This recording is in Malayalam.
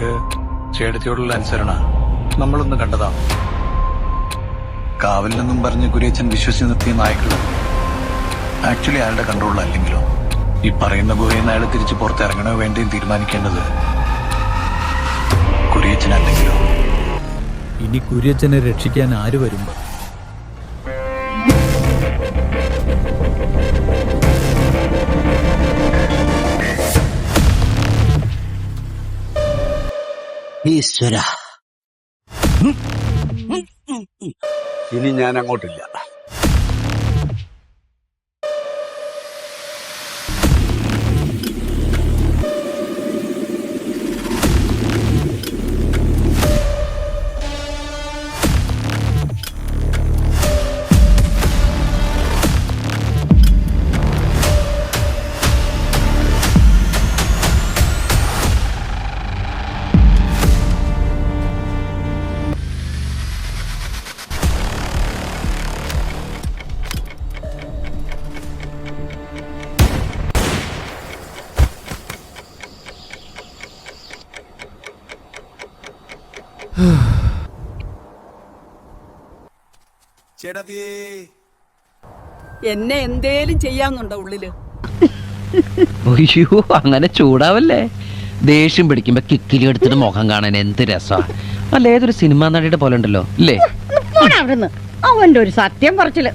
നിനക്ക് ചേട്ടത്തിയോടുള്ള അനുസരണ നമ്മളൊന്ന് കണ്ടതാണ്. കാവലിനെന്നും പറഞ്ഞ് കുര്യച്ചൻ വിശ്വസിച്ച് നിർത്തിയ നായ്ക്കള് ആക്ച്വലി അയാളുടെ കൺട്രോളിലല്ലെങ്കിലോ ഈ പറയുന്ന ഗുഹയിൽ നിന്ന് അയാൾ തിരിച്ച് പുറത്തിറങ്ങണോ വേണ്ടിയും തീരുമാനിക്കേണ്ടത് കുര്യച്ചനല്ലെങ്കിലോ. ഇനി കുര്യച്ചനെ രക്ഷിക്കാൻ ആര് വരുമ്പോ ഈശ്വര, ഇനി ഞാൻ അങ്ങോട്ടില്ല. എന്നെ എന്തേലും ചെയ്യാന്നുണ്ടോ ഉള്ളില്? അയ്യോ, അങ്ങനെ ചൂടാവല്ലേ. ദേഷ്യം പിടിക്കുമ്പോ കിക്കിലി എടുത്തിട്ട് മുഖം കാണാൻ എന്ത് രസാ. അല്ല, ഏതൊരു സിനിമാ നടിയുടെ പോലെ ഉണ്ടല്ലോ അല്ലേ? അവന്റെ ഒരു സത്യം പറച്ചില്.